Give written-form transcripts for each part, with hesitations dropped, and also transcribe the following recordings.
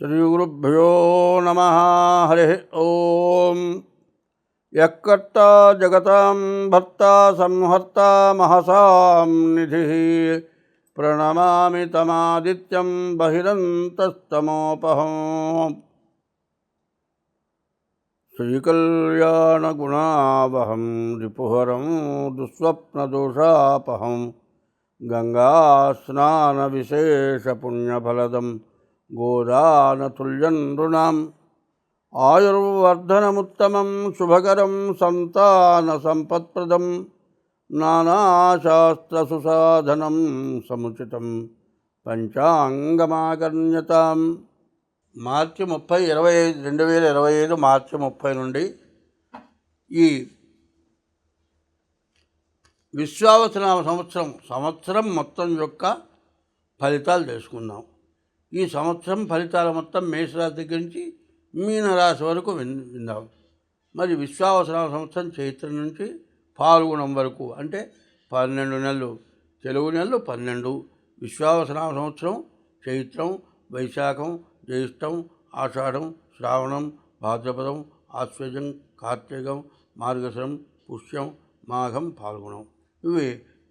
శ్రీగురుభ్యో నమ. హరి ఓం. యక్కర్తా జగతాం భర్తా సంహర్తా మహసాం నిధి ప్రణమామి తమాదిత్యం బహిరంతస్తమోపహం. శ్రీకళ్యాణగుణావహం రిపుహరం దుస్వప్నదోషాపహం గంగాస్నానవిశేషపుణ్యఫలదం గోదానతుల్యం నృణాం. ఆయుర్వర్ధనముత్తమం శుభకరం సంతానసంపత్ప్రదం నానాశాస్త్రసుసాధనం సముచితం పంచాంగమాకర్ణ్యతాం. మార్చి 30, 2025 మార్చి 30 నుండి ఈ విశ్వావసనామ సంవత్సరం మొత్తం యొక్క ఫలితాలు తెలుసుకుందాం. ఈ సంవత్సరం ఫలితాల మొత్తం మేషరాశి దగ్గర నుంచి మీనరాశి వరకు విందాం. మరి విశ్వావసనామ సంవత్సరం చైత్రం నుంచి ఫాల్గుణం వరకు అంటే 12 నెలలు, తెలుగు నెలలు 12. విశ్వావసనామ సంవత్సరం చైత్రం, వైశాఖం, జ్యేష్టం, ఆషాఢం, శ్రావణం, భాద్రపదం, ఆశ్వజం, కార్తీకం, మార్గశిరం, పుష్యం, మాఘం, ఫాల్గుణం. ఇవి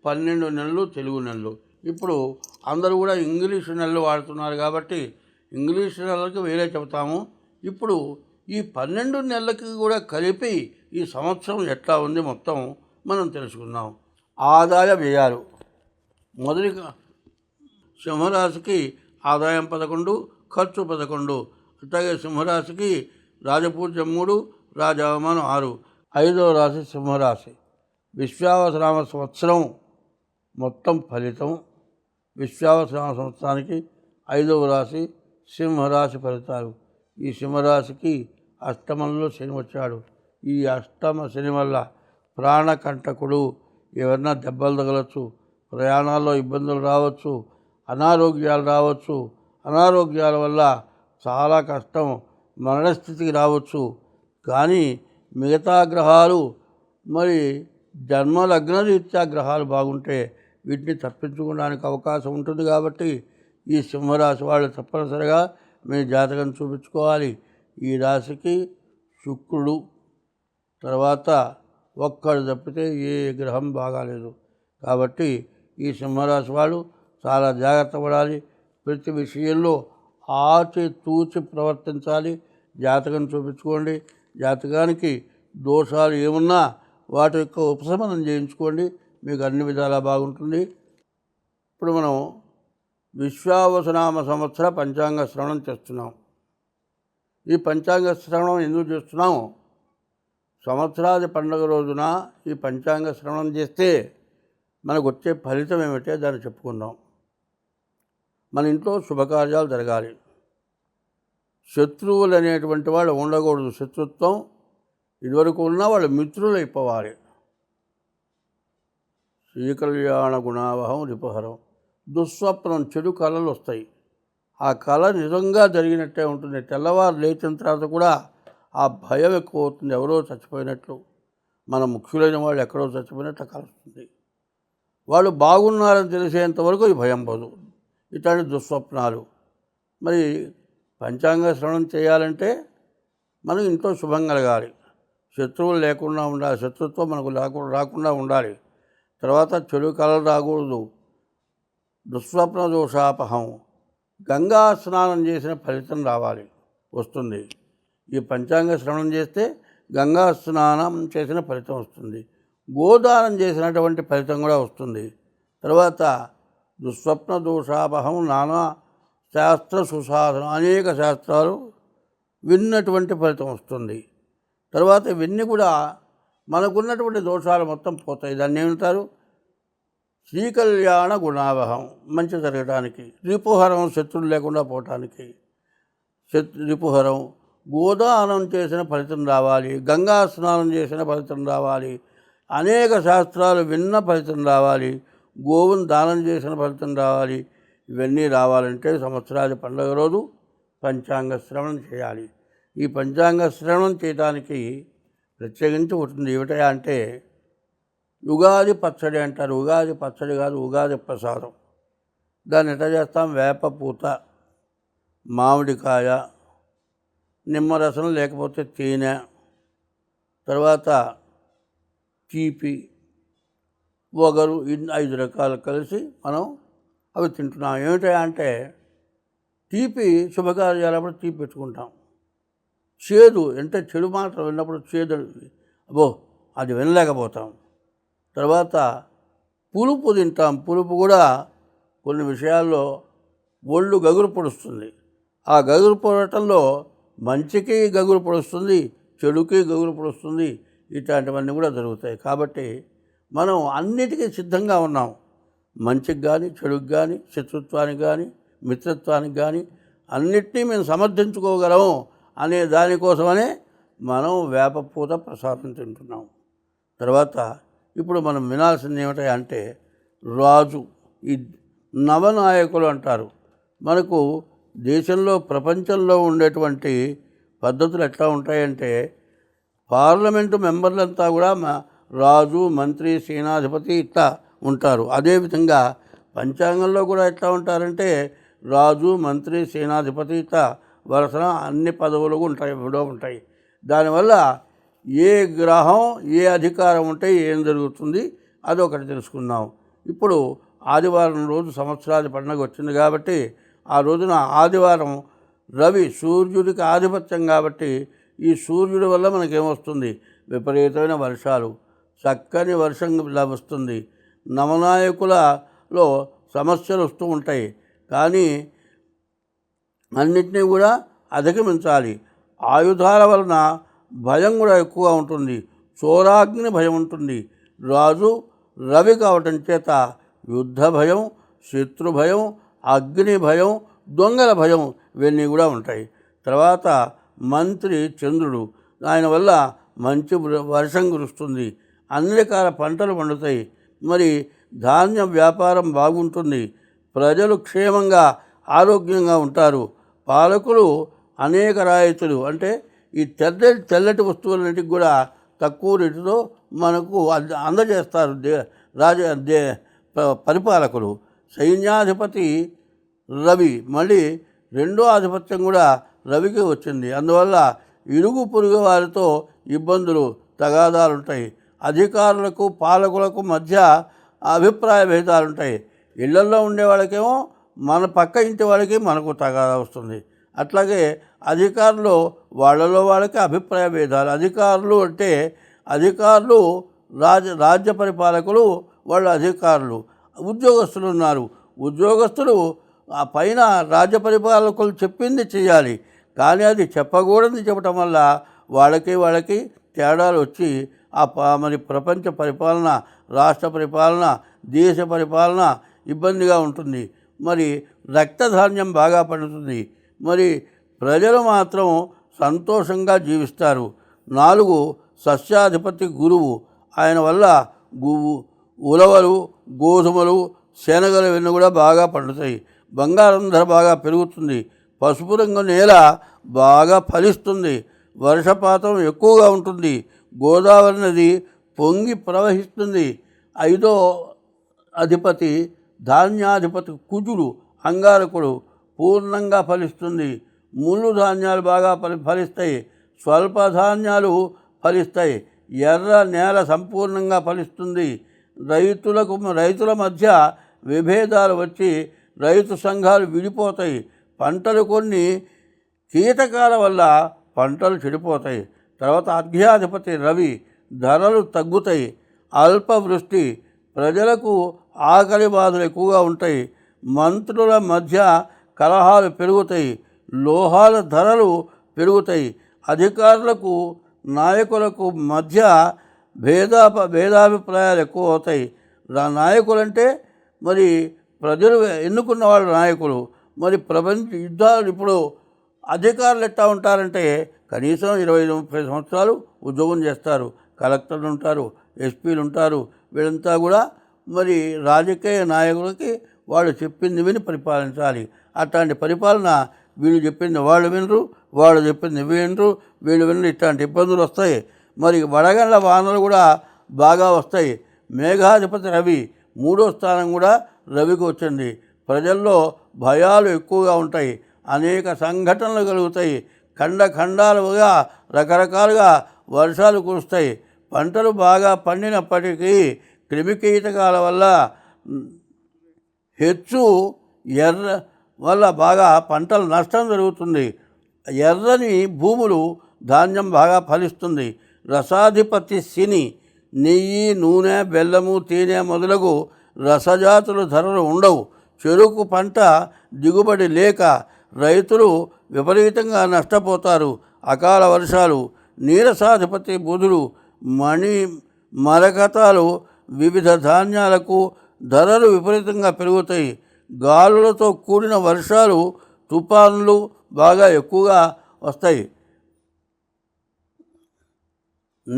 12 నెలలు తెలుగు నెలలు. ఇప్పుడు అందరూ కూడా ఇంగ్లీషు నెలలు వాడుతున్నారు కాబట్టి ఇంగ్లీషు నెలలకు వేరే చెబుతాము. ఇప్పుడు ఈ 12 నెలలకి కూడా కలిపి ఈ సంవత్సరం ఎట్లా ఉంది మొత్తం మనం తెలుసుకుందాం. ఆదాయ వ్యయాలు. మొదటిగా సింహరాశికి ఆదాయం 11, ఖర్చు 11. అట్లాగే సింహరాశికి రాజపూజ్యం 3, రాజావమానం 6. 5వ రాశి సింహరాశి. విశ్వావసనామ సంవత్సరం మొత్తం ఫలితం. విశ్వావసనామ సంవత్సరానికి 5వ రాశి సింహరాశి ఫలితాలు. ఈ సింహరాశికి అష్టమంలో శని వచ్చాడు. ఈ అష్టమ శని వల్ల ప్రాణకంటకుడు, ఎవరన్నా దెబ్బలు తగలచ్చు, ప్రయాణాల్లో ఇబ్బందులు రావచ్చు, అనారోగ్యాలు రావచ్చు. అనారోగ్యాల వల్ల చాలా కష్టం, మరణస్థితికి రావచ్చు. కానీ మిగతా గ్రహాలు మరి జన్మలగ్నరీత్యా గ్రహాలు బాగుంటే వీటిని తప్పించుకోవడానికి అవకాశం ఉంటుంది. కాబట్టి ఈ సింహరాశి వాళ్ళు తప్పనిసరిగా మీ జాతకం చూపించుకోవాలి. ఈ రాశికి శుక్రుడు తర్వాత ఒక్కడు తప్పితే ఏ గ్రహం బాగాలేదు. కాబట్టి ఈ సింహరాశి వాళ్ళు చాలా జాగ్రత్త పడాలి. ప్రతి విషయంలో ఆచితూచి ప్రవర్తించాలి. జాతకం చూపించుకోండి. జాతకానికి దోషాలు ఏమున్నా వాటి యొక్క ఉపశమనం చేయించుకోండి, మీకు అన్ని విధాలా బాగుంటుంది. ఇప్పుడు మనం విశ్వావసనామ సంవత్సర పంచాంగ శ్రవణం చేస్తున్నాం. ఈ పంచాంగ శ్రవణం ఎందుకు చేస్తున్నాం? సంవత్సరాది పండుగ రోజున ఈ పంచాంగ శ్రవణం చేస్తే మనకు వచ్చే ఫలితం ఏమిటో దాన్ని చెప్పుకుందాం. మన ఇంట్లో శుభకార్యాలు జరగాలి. శత్రువులు అనేటువంటి వాళ్ళు ఉండకూడదు. శత్రుత్వం ఇదివరకు ఉన్న వాళ్ళు మిత్రులు అయిపోవాలి. శ్రీకళ్యాణ గుణావహం రిపుహరం. దుస్వప్నం, చెడు కళలు వస్తాయి. ఆ కళ నిజంగా జరిగినట్టే ఉంటుంది. తెల్లవారు లేచిన తర్వాత కూడా ఆ భయం ఎక్కువ అవుతుంది. ఎవరో చచ్చిపోయినట్లు, మన ముఖ్యులైన వాళ్ళు ఎక్కడో చచ్చిపోయినట్లు కలుస్తుంది. వాళ్ళు బాగున్నారని తెలిసేంతవరకు ఈ భయం పోదు. ఇట్లాంటి దుస్వప్నాలు. మరి పంచాంగ శ్రవణం చేయాలంటే మనం ఇంట్లో శుభం కలగాలి. శత్రువులు లేకుండా ఉండాలి. శత్రుత్వం మనకు రాకుండా ఉండాలి. తర్వాత చెడు కళలు రాకూడదు. దుస్వప్న దోషాపహం. గంగా స్నానం చేసిన ఫలితం వస్తుంది. ఈ పంచాంగ శ్రవణం చేస్తే గంగా స్నానం చేసిన ఫలితం వస్తుంది. గోదానం చేసినటువంటి ఫలితం కూడా వస్తుంది. తర్వాత దుస్వప్న దోషాపహం. నానా శాస్త్ర సుసాధనం, అనేక శాస్త్రాలు విన్నటువంటి ఫలితం వస్తుంది. తర్వాత ఇవన్నీ కూడా మనకున్నటువంటి దోషాలు మొత్తం పోతాయి. దాన్ని ఏమంటారు? శ్రీకళ్యాణ గుణావహం. మంచి జరగడానికి. రిపుహరం, శత్రువులు లేకుండా పోవటానికి రిపుహరం. గోదానం చేసిన ఫలితం రావాలి. గంగా స్నానం చేసిన ఫలితం రావాలి. అనేక శాస్త్రాలు విన్న ఫలితం రావాలి. గోవును దానం చేసిన ఫలితం రావాలి. ఇవన్నీ రావాలంటే సంవత్సరాది పండుగ రోజు పంచాంగ శ్రవణం చేయాలి. ఈ పంచాంగ శ్రవణం చేయడానికి ప్రత్యేకించి ఉంటుంది. ఏమిటా అంటే ఉగాది పచ్చడి అంటారు. ఉగాది పచ్చడి కాదు, ఉగాది ప్రసాదం. దాన్ని ఎట్లా చేస్తాం? వేప పూత మామిడికాయ, నిమ్మరసం లేకపోతే తేనె, తర్వాత తీపి, వగరు, 5 రకాలు కలిసి మనం అవి తింటున్నాం. ఏమిటంటే తీపి శుభకార్యాలప్పుడు తీపి పెట్టుకుంటాం. చేదు అంటే చెడు మాటలు విన్నప్పుడు చేదు, అబ్బో అది వినలేకపోతాం. తర్వాత పులుపు తింటాం. పులుపు కూడా కొన్ని విషయాల్లో ఒళ్ళు గగురు పొడుస్తుంది. ఆ గగురు పొడటంలో మంచికి గగురు పొడుస్తుంది, చెడుకి గగురు పొడుస్తుంది. ఇట్లాంటివన్నీ కూడా జరుగుతాయి. కాబట్టి మనం అన్నిటికీ సిద్ధంగా ఉన్నాం. మంచికి కానీ, చెడుకు కానీ, శత్రుత్వానికి కానీ, మిత్రత్వానికి కానీ అన్నిటినీ మేము సమర్థించుకోగలము అనే దానికోసమనే మనం వేపపూత ప్రసాదం తింటున్నాం. తర్వాత ఇప్పుడు మనం వినాల్సింది ఏమిటంటే రాజు, ఈ నవనాయకులు అంటారు. మనకు దేశంలో ప్రపంచంలో ఉండేటువంటి పద్ధతులు ఎట్లా ఉంటాయంటే పార్లమెంటు మెంబర్లంతా కూడా రాజు, మంత్రి, సేనాధిపతి ఇట్లా ఉంటారు. అదేవిధంగా పంచాంగంలో కూడా ఎట్లా ఉంటారంటే రాజు, మంత్రి, సేనాధిపతి ఇట్లా వరుసన అన్ని పదవులు ఉంటాయి. దానివల్ల ఏ గ్రహం ఏ అధికారం ఉంటే ఏం జరుగుతుంది అదొకటి తెలుసుకుందాం. ఇప్పుడు ఆదివారం రోజు సంవత్సరాది పండుగ వచ్చింది కాబట్టి ఆ రోజున ఆదివారం రవి సూర్యుడికి ఆధిపత్యం కాబట్టి ఈ సూర్యుడి వల్ల మనకేమొస్తుంది? విపరీతమైన వర్షాలు, చక్కని వర్షం లభిస్తుంది. నవనాయకులలో సమస్యలు వస్తూ ఉంటాయి, కానీ అన్నింటినీ కూడా అధిగమించాలి. ఆయుధాల వలన భయం కూడా ఎక్కువగా ఉంటుంది. చోరాగ్ని భయం ఉంటుంది. రాజు రవి కావటం చేత యుద్ధ భయం, శత్రు భయం, అగ్ని భయం, దొంగల భయం ఇవన్నీ కూడా ఉంటాయి. తర్వాత మంత్రి చంద్రుడు, ఆయన వల్ల మంచి వర్షం కురుస్తుంది, అన్ని రకాల పంటలు పండుతాయి, మరి ధాన్య వ్యాపారం బాగుంటుంది, ప్రజలు క్షేమంగా ఆరోగ్యంగా ఉంటారు. పాలకులు అనేక రాయితీలు అంటే ఈ తెల్లటి వస్తువులన్నిటికి కూడా తక్కువ రేటుతో మనకు అందజేస్తారు పరిపాలకులు. సైన్యాధిపతి రవి, మళ్ళీ రెండో ఆధిపత్యం కూడా రవికి వచ్చింది. అందువల్ల ఇరుగు పొరుగు వారితో ఇబ్బందులు, తగాదాలు ఉంటాయి. అధికారులకు పాలకులకు మధ్య అభిప్రాయ భేదాలు ఉంటాయి. ఇళ్లల్లో ఉండే వాళ్ళకేమో మన పక్క ఇంటి వాళ్ళకి మనకు తగాదా వస్తుంది. అట్లాగే అధికారులు వాళ్ళలో వాళ్ళకి అభిప్రాయ భేదాలు. అధికారులు అంటే అధికారులు రాజ్య పరిపాలకులు, వాళ్ళు అధికారులు. ఉద్యోగస్తులు ఉన్నారు, ఉద్యోగస్తులు ఆ పైన రాజ్య పరిపాలకులు చెప్పింది చేయాలి, కానీ అది చెప్పకూడదు చెప్పటం వల్ల వాళ్ళకి తేడాలు వచ్చి మరి ప్రపంచ పరిపాలన, రాష్ట్ర పరిపాలన, దేశ పరిపాలన ఇబ్బందిగా ఉంటుంది. మరి రక్తధాన్యం బాగా పండుతుంది, మరి ప్రజలు మాత్రం సంతోషంగా జీవిస్తారు. 4 సస్యాధిపతి గురువు, ఆయన వల్ల ఉలవలు, గోధుమలు, శనగలు ఇవన్నీ కూడా బాగా పండుతాయి. బంగారం ధర బాగా పెరుగుతుంది. పసుపు రంగు నేల బాగా ఫలిస్తుంది. వర్షపాతం ఎక్కువగా ఉంటుంది. గోదావరి నది పొంగి ప్రవహిస్తుంది. 5వ అధిపతి ధాన్యాధిపతి కుజుడు, అంగారకుడు, పూర్ణంగా ఫలిస్తుంది. ముళ్ళు ధాన్యాలు బాగా ఫలిస్తాయి. స్వల్ప ధాన్యాలు ఫలిస్తాయి. ఎర్ర నేల సంపూర్ణంగా ఫలిస్తుంది. రైతుల మధ్య విభేదాలు వచ్చి రైతు సంఘాలు విడిపోతాయి. పంటలు కొన్ని కీటకాల వల్ల పంటలు చెడిపోతాయి. తర్వాత అర్ఘ్యాధిపతి రవి, ధరలు తగ్గుతాయి. అల్పవృష్టి, ప్రజలకు ఆకలి బాధలు ఎక్కువగా ఉంటాయి. మంత్రుల మధ్య కలహాలు పెరుగుతాయి. లోహాల ధరలు పెరుగుతాయి. అధికారులకు నాయకులకు మధ్య భేదాభిప్రాయాలు ఎక్కువ అవుతాయి. నాయకులంటే మరి ప్రజలు ఎన్నుకున్న వాళ్ళు నాయకులు. మరి ప్రపంచ యుద్ధాలు ఇప్పుడు అధికారులు ఎట్లా ఉంటారంటే కనీసం 25-30 సంవత్సరాలు ఉద్యోగం చేస్తారు. కలెక్టర్లు ఉంటారు, ఎస్పీలు ఉంటారు. వీళ్ళంతా కూడా మరి రాజకీయ నాయకులకి వాళ్ళు చెప్పింది విని పరిపాలించాలి. అట్లాంటి పరిపాలన వీళ్ళు చెప్పింది వాళ్ళు వినరు, వాళ్ళు చెప్పింది వినరు, వీళ్ళు వినరు. ఇట్లాంటి ఇబ్బందులు వస్తాయి. మరి వడగండ్ల వానలు కూడా బాగా వస్తాయి. మేఘాధిపతి రవి, 3వ స్థానం కూడా రవికి వచ్చింది. ప్రజల్లో భయాలు ఎక్కువగా ఉంటాయి. అనేక సంఘటనలు కలుగుతాయి. ఖండాలుగా రకరకాలుగా వర్షాలు కురుస్తాయి. పంటలు బాగా పండినప్పటికీ క్రిమికీటకాల వల్ల హెచ్చు ఎర్ర వల్ల బాగా పంటలు నష్టం జరుగుతుంది. ఎర్రని భూములు ధాన్యం బాగా ఫలిస్తుంది. రసాధిపతి శని నెయ్యి, నూనె, బెల్లము, తేనె మొదలగు రసజాతుల ధరలు ఉండవు. చెరుకు పంట దిగుబడి లేక రైతులు విపరీతంగా నష్టపోతారు. అకాల వర్షాలు, నీరసాధిపతి బుధుడు, మరకతాలు వివిధ ధాన్యాలకు ధరలు విపరీతంగా పెరుగుతాయి. గాలులతో కూడిన వర్షాలు, తుఫాన్లు బాగా ఎక్కువగా వస్తాయి. ఈ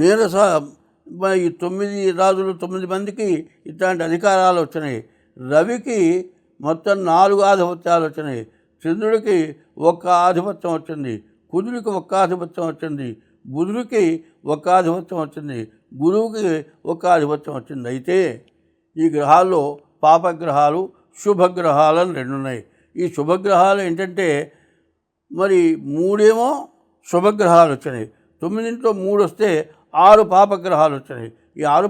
9 రాజులు 9 మందికి ఇట్లాంటి అధికారాలు వచ్చినాయి. రవికి మొత్తం 4 ఆధిపత్యాలు వచ్చినాయి. చంద్రుడికి 1 ఆధిపత్యం వచ్చింది. కుజుడికి 1 ఆధిపత్యం వచ్చింది. బుధుడికి 1 ఆధిపత్యం వచ్చింది. గురువుకి 1 ఆధిపత్యం వచ్చింది. అయితే ఈ గ్రహాల్లో పాపగ్రహాలు, శుభగ్రహాలు అని 2 ఉన్నాయి. ఈ శుభగ్రహాలు ఏంటంటే మరి 3 శుభగ్రహాలు వచ్చినాయి. 9 3 వస్తే 6 పాపగ్రహాలు వచ్చినాయి. ఈ 6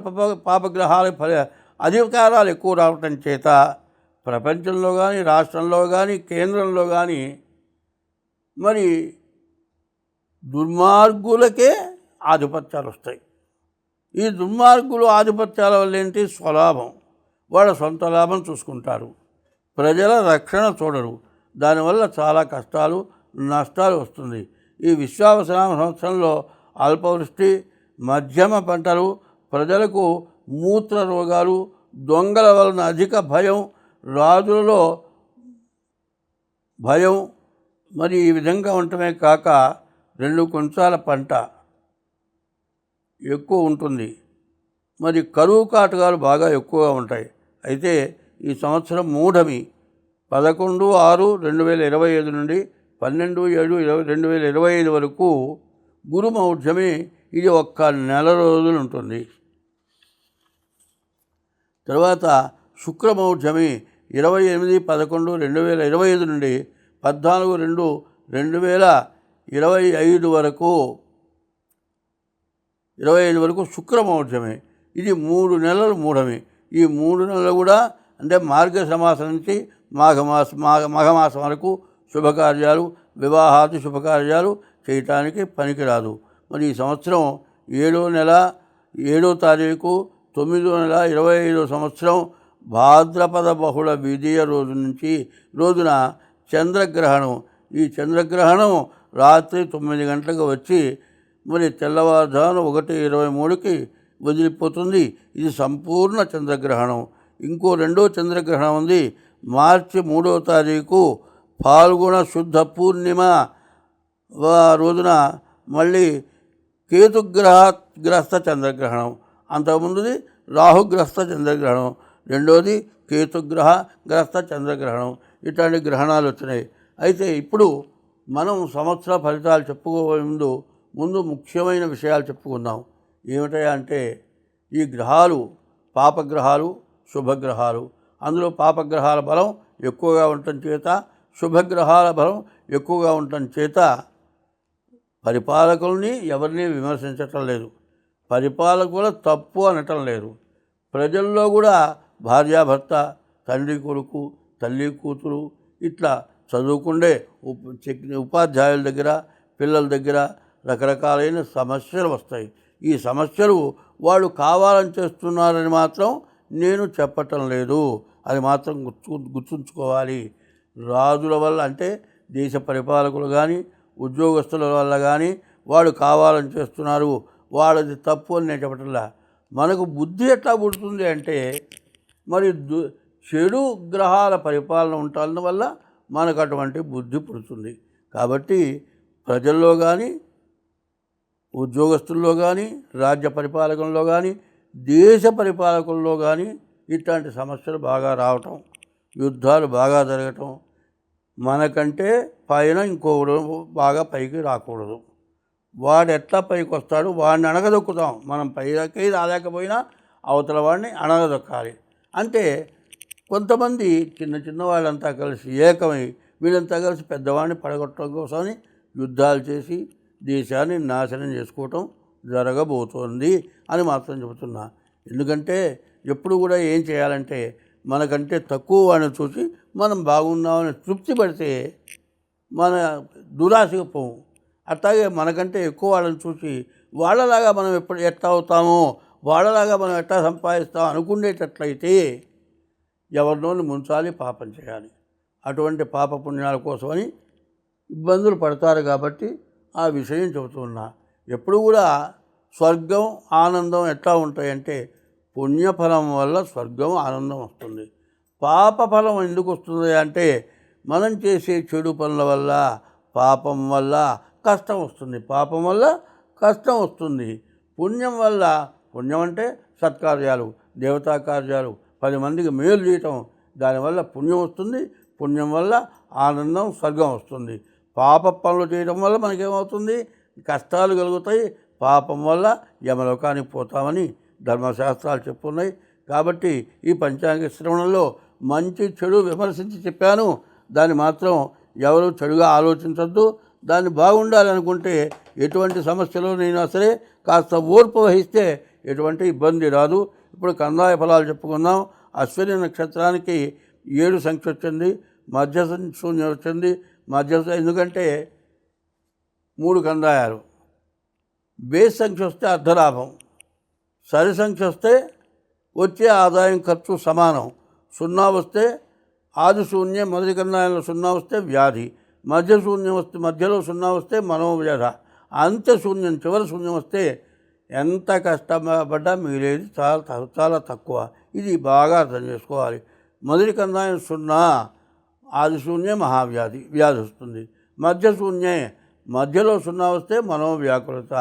పాపగ్రహాల అధికారాలు ఎక్కువ రావటం చేత ప్రపంచంలో కానీ, రాష్ట్రంలో కానీ, కేంద్రంలో కానీ మరి దుర్మార్గులకే ఆధిపత్యాలు వస్తాయి. ఈ దుర్మార్గులు ఆధిపత్యాల వల్ల ఏంటి? స్వలాభం, వాళ్ళ సొంత లాభం చూసుకుంటారు. ప్రజల రక్షణ చూడరు. దానివల్ల చాలా కష్టాలు, నష్టాలు వస్తుంది. ఈ విశ్వావసనామ సంవత్సరంలో అల్పవృష్టి, మధ్యమ పంటలు, ప్రజలకు మూత్ర రోగాలు, దొంగల వలన అధిక భయం, రాజులలో భయం మరి ఈ విధంగా ఉండటమే కాక 2 కొంచాల పంట ఎక్కువ ఉంటుంది. మరి కరువు కాటకాలు బాగా ఎక్కువగా ఉంటాయి. అయితే ఈ సంవత్సరం మూఢమి 11/6/2025 నుండి 12/7/2025 వరకు గురుమౌఢ్యమి. ఇది 1 నెల రోజులు ఉంటుంది. తర్వాత శుక్రమౌఢ్యమి 28/11/2025 నుండి 14/2/2025 వరకు 25 వరకు శుక్రమౌఢ్యమి. ఇది 3 నెలలు మూఢమి. ఈ 3 నెలలు కూడా అంటే మార్గశమాసం నుంచి మాఘమాసం వరకు శుభకార్యాలు, వివాహాది శుభకార్యాలు చేయటానికి పనికిరాదు. మరి ఈ సంవత్సరం 7వ నెల 7వ తారీఖు 9వ నెల 25వ సంవత్సరం భాద్రపద బహుళ విజయ రోజున చంద్రగ్రహణం. ఈ చంద్రగ్రహణం రాత్రి 9 గంటలకు వచ్చి మరి తెల్లవారుజామున 1:23కి వదిలిపోతుంది. ఇది సంపూర్ణ చంద్రగ్రహణం. ఇంకో 2వ చంద్రగ్రహణం ఉంది. మార్చి 3వ తారీఖు ఫాల్గుణ శుద్ధ పూర్ణిమ రోజున మళ్ళీ కేతుగ్రస్త చంద్రగ్రహణం. అంతకుముందుది రాహుగ్రస్త చంద్రగ్రహణం, రెండోది కేతుగ్రస్త చంద్రగ్రహణం. ఇట్లాంటి గ్రహణాలు వచ్చినాయి. అయితే ఇప్పుడు మనం సంవత్సర ఫలితాలు చెప్పుకోబోయే ముందు ముఖ్యమైన విషయాలు చెప్పుకుందాం. ఏమిటయా అంటే ఈ గ్రహాలు పాపగ్రహాలు, శుభగ్రహాలు. అందులో పాపగ్రహాల బలం ఎక్కువగా ఉండటం చేత, శుభగ్రహాల బలం ఎక్కువగా ఉండటం చేత పరిపాలకుల్ని ఎవరిని విమర్శించటం లేదు, పరిపాలకుల తప్పు అనటం లేదు. ప్రజల్లో కూడా భార్యాభర్త, తండ్రి కొడుకు, తల్లి కూతురు ఇట్లా చదువుకుండే ఉపాధ్యాయుల దగ్గర, పిల్లల దగ్గర రకరకాలైన సమస్యలు వస్తాయి. ఈ సమస్యలు వాళ్ళు కావాలని చేస్తున్నారని మాత్రం నేను చెప్పటం లేదు. అది మాత్రం గుర్తుంచుకోవాలి. రాజుల వల్ల అంటే దేశ పరిపాలకులు కానీ, ఉద్యోగస్తుల వల్ల కానీ వాళ్ళు కావాలని చేస్తున్నారు, వాళ్ళది తప్పు అని నేను చెప్పటంలా. మనకు బుద్ధి ఎట్లా పుడుతుంది అంటే మరి చెడు గ్రహాల పరిపాలన ఉండటం వల్ల మనకు అటువంటి బుద్ధి పుడుతుంది. కాబట్టి ప్రజల్లో కానీ, ఉద్యోగస్తుల్లో కానీ, రాజ్య పరిపాలకుల్లో కానీ, దేశ పరిపాలకుల్లో కానీ ఇట్లాంటి సమస్యలు బాగా రావటం, యుద్ధాలు బాగా జరగటం, మనకంటే పైన ఇంకొకడు బాగా పైకి రాకూడదు. వాడు ఎట్లా పైకి వస్తాడు వాడిని అణగదొక్కుతాం. మనం పైకి రాలేకపోయినా అవతల వాడిని అణగదొక్కాలి. అంటే కొంతమంది చిన్న వాళ్ళంతా కలిసి ఏకమై వీళ్ళంతా కలిసి పెద్దవాడిని పడగొట్టడం కోసమని యుద్ధాలు చేసి దేశాన్ని నాశనం చేసుకోవటం జరగబోతోంది అని మాత్రం చెబుతున్నా. ఎందుకంటే ఎప్పుడు కూడా ఏం చేయాలంటే మనకంటే తక్కువ వాడిని చూసి మనం బాగున్నామని తృప్తి పడితే మన దురాశకు పోము. అట్లాగే మనకంటే ఎక్కువ వాళ్ళని చూసి వాళ్ళలాగా మనం ఎట్లా అవుతామో, వాళ్ళలాగా మనం ఎట్లా సంపాదిస్తామో అనుకునేటట్లయితే ఎవరినోని ముంచాలి, పాపం చేయాలి. అటువంటి పాప పుణ్యాల కోసమని ఇబ్బందులు పడతారు. కాబట్టి ఆ విషయం చెబుతున్నా. ఎప్పుడు కూడా స్వర్గం ఆనందం ఎట్లా ఉంటాయంటే పుణ్యఫలం వల్ల స్వర్గం ఆనందం వస్తుంది. పాప ఫలం ఎందుకు వస్తుంది అంటే మనం చేసే చెడు పనుల వల్ల, పాపం వల్ల కష్టం వస్తుంది. పాపం వల్ల కష్టం వస్తుంది. పుణ్యం వల్ల, పుణ్యం అంటే సత్కార్యాలు, దేవతా కార్యాలు, 10 మందికి మేలు చేయటం, దానివల్ల పుణ్యం వస్తుంది. పుణ్యం వల్ల ఆనందం, స్వర్గం వస్తుంది. పాప పనులు చేయడం వల్ల మనకేమవుతుంది? కష్టాలు కలుగుతాయి. పాపం వల్ల యమలోకానికి పోతామని ధర్మశాస్త్రాలు చెప్పున్నాయి. కాబట్టి ఈ పంచాంగ శ్రవణంలో మంచి చెడు విమర్శించి చెప్పాను. దాన్ని మాత్రం ఎవరు చెడుగా ఆలోచించద్దు. దాన్ని బాగుండాలనుకుంటే ఎటువంటి సమస్యలోనైనా సరే కాస్త ఓర్పు వహిస్తే ఎటువంటి ఇబ్బంది రాదు. ఇప్పుడు కందాయ ఫలాలు చెప్పుకున్నాం. అశ్విని నక్షత్రానికి 7 సంఖ్య వచ్చింది, మధ్య శూన్యం వచ్చింది. ఎందుకంటే 3 కందాయాలు. బేస్ సంఖ్య వస్తే అర్ధలాభం, సరి సంఖ్య వస్తే వచ్చే ఆదాయం ఖర్చు సమానం. 0 వస్తే ఆది శూన్యం, మొదటి కందాయంలో 0 వస్తే వ్యాధి, మధ్య శూన్యం వస్తే, మధ్యలో 0 వస్తే మనోవ్యధ, అంత్య శూన్యం, చివరి శూన్యం వస్తే ఎంత కష్టపడ్డా మిగిలేది చాలా తక్కువ. ఇది బాగా అర్థం చేసుకోవాలి. మొదటి కందాయం 0, ఆది శూన్యం మహావ్యాధి, వ్యాధి వస్తుంది. మధ్య శూన్యే, మధ్యలో 0 వస్తే మనోవ్యాకులత,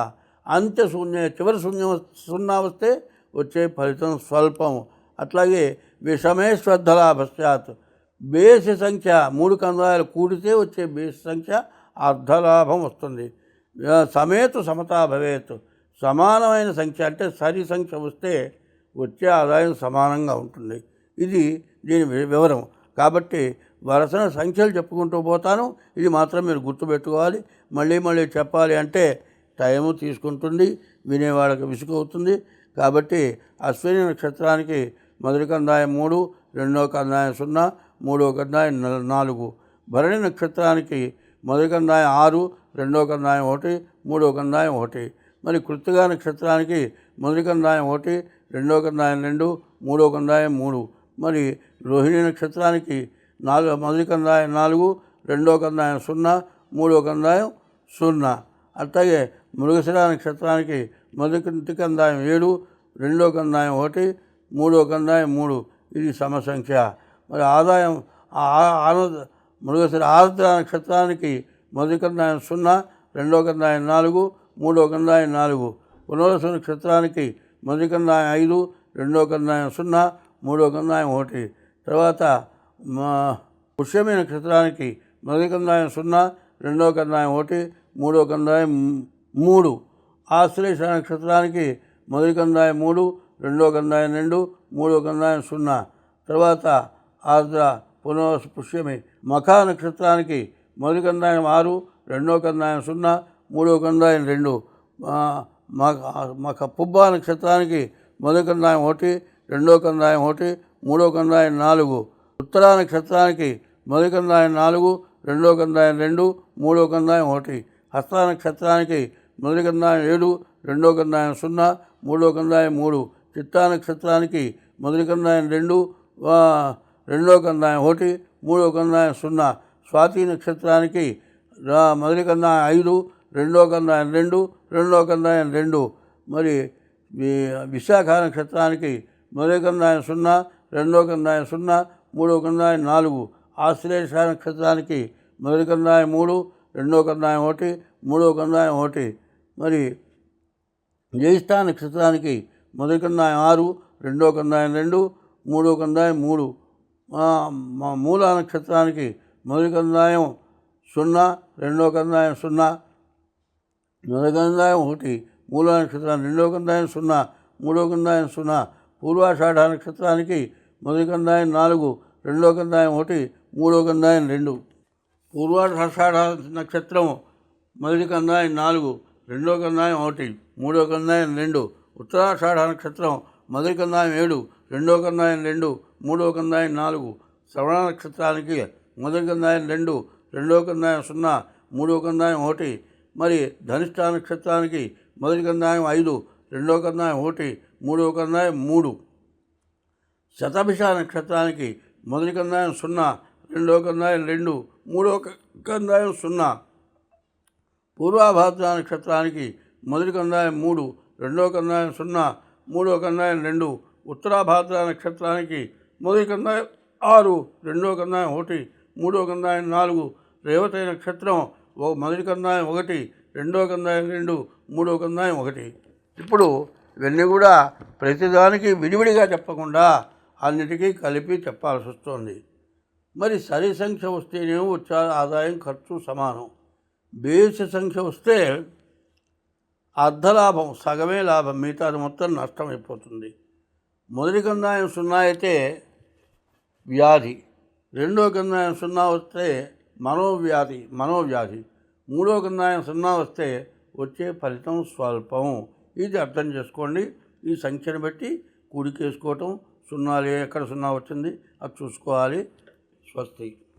అంత్య శూన్య, చివరి శూన్యం 0 వస్తే వచ్చే ఫలితం స్వల్పం. అట్లాగే విషమే శ్రద్ధలాభస్యాత్, బేసి సంఖ్య 3 కందాయాలు కూడితే వచ్చే బేసి సంఖ్య అర్ధలాభం వస్తుంది. సమేతు సమతా భవేత్, సమానమైన సంఖ్య అంటే సరి సంఖ్య వస్తే వచ్చే ఆదాయం సమానంగా ఉంటుంది. ఇది దీని వివరం. కాబట్టి వరుసన సంఖ్యలు చెప్పుకుంటూ పోతాను. ఇది మాత్రం మీరు గుర్తుపెట్టుకోవాలి. మళ్ళీ చెప్పాలి అంటే టైము తీసుకుంటుంది, వినేవాళ్ళకి విసుగు అవుతుంది. కాబట్టి అశ్విని నక్షత్రానికి మొదటి కందాయం 3, రెండో కందాయం 0, మూడో కందాయం 4. భరణి నక్షత్రానికి మొదటి కందాయం 6, రెండో కందాయం 1, మూడో కందాయం 1. మరి కృత్తికా నక్షత్రానికి మొదటి కందాయం 1, రెండో కందాయం 2, మూడో కందాయం 3. మరి రోహిణి నక్షత్రానికి మొదటి కందాయం 4, రెండో కందాయం 0, మూడో కందాయం 0. అట్లాగే మృగశిర నక్షత్రానికి మొదటి కందాయం 7, రెండో కందాయం 1, మూడో కందాయం 3. ఇది సమసంఖ్య. మరి ఆదాయం మృగశిర ఆర్ద్ర నక్షత్రానికి మొదటి కందాయం 0, రెండో కందాయం 4, మూడో కందాయం 4. పునర్వసు నక్షత్రానికి మొదటి కందాయం 5, రెండో కందాయం 0, మూడో కందాయం 1. తర్వాత పుష్యమి నక్షత్రానికి మొదటి కందాయం 0, రెండో కందాయం 1, మూడో కందాయం 3. ఆశ్లేష నక్షత్రానికి మొదటి కందాయం 3, రెండో కందాయం 2, మూడో కందాయం 0. తర్వాత ఆర్ద్ర పునర్వసు పుష్యమి. మఖా నక్షత్రానికి మొదటి కందాయం 6, రెండో కందాయం 0, మూడో కందాయం 2. పుబ్బా నక్షత్రానికి మొదటి కందాయం 1, రెండో కందాయం 1, మూడో కందాయం 4. ఉత్తరా నక్షత్రానికి మొదటి కందాయం 4, రెండో కందాయం 2, మూడో కందాయం 1. హస్త నక్షత్రానికి మొదటి కందాయం 7, రెండో కందాయం 0, మూడో కందాయం 3. చిత్తా నక్షత్రానికి మొదటి కందాయం 2, రెండో కందాయం 1, మూడో కందాయం 0. స్వాతి నక్షత్రానికి మొదటి కందాయం 5, రెండో కందాయం 2, రెండో కందాయం 2. మరి విశాఖ నక్షత్రానికి మొదటి కందాయం 0, రెండో కందాయం 0, మూడో కందాయం 4. ఆశ్లేష నక్షత్రానికి మొదటి కందాయం 3, రెండో కందాయం 1, మూడో కందాయం 1. మరి జ్యేష్ఠ నక్షత్రానికి మొదటి కందాయం 6, రెండో కందాయం 2, మూడో కందాయం 3. మూల నక్షత్రానికి మొదటి కందాయం 0, రెండో కందాయం 0, మొదటి కందాయం 1. మూల నక్షత్రానికి రెండో కందాయం 0, మూడో కందాయం 0. పూర్వాషాఢ నక్షత్రానికి మొదటి కందాయం 4, రెండో కందాయం 1, మూడో కందాయం 2. పూర్వాషాఢ నక్షత్రం మొదటి కందాయం 4, రెండో కందాయం 1, మూడో కందాయం 2. ఉత్తరాషాఢ నక్షత్రం మొదటి కందాయం 7, రెండో కందాయం 2, మూడో కందాయం 4. శ్రవణ నక్షత్రానికి మొదటి కందాయం 2, రెండో కందాయం 0, మూడో కందాయం 1. మరి ధనిష్ఠ నక్షత్రానికి మొదటి కందాయం 5, రెండో కందాయం 1, మూడో కందాయం 3. శతభిష నక్షత్రానికి మొదటి కందాయం 0, రెండో కందాయం 2, మూడో కందాయం 0. పూర్వాభాద్ర నక్షత్రానికి మొదటి కందాయం 3, రెండో కందాయం 0, మూడో కందాయం 2. ఉత్తరాభాద్ర నక్షత్రానికి మొదటి కందాయం 6, రెండో కందాయం 1, మూడో కందాయం 4. రేవతి నక్షత్రం మొదటి కందాయం 1, రెండో కందాయం 2, మూడో కందాయం 1. ఇప్పుడు ఇవన్నీ కూడా ప్రతిదానికి విడివిడిగా చెప్పకుండా అన్నిటికీ కలిపి చెప్పాల్సి వస్తుంది. మరి సరి సంఖ్య వస్తేనేమో వచ్చే ఆదాయం ఖర్చు సమానం. బేసి సంఖ్య వస్తే అర్ధలాభం, సగమే లాభం, మిగతాది మొత్తం నష్టం అయిపోతుంది. మొదటి కందాయం 0 అయితే వ్యాధి, రెండో కందాయం 0 వస్తే మనోవ్యాధి, మూడో కందాయం 0 వస్తే వచ్చే ఫలితం స్వల్పం. ఇది అర్థం చేసుకోండి. ఈ సంఖ్యను బట్టి కూడికేసుకోవటం, 0 ఎక్కడ 0 వచ్చింది అది చూసుకోవాలి. స్వస్తి.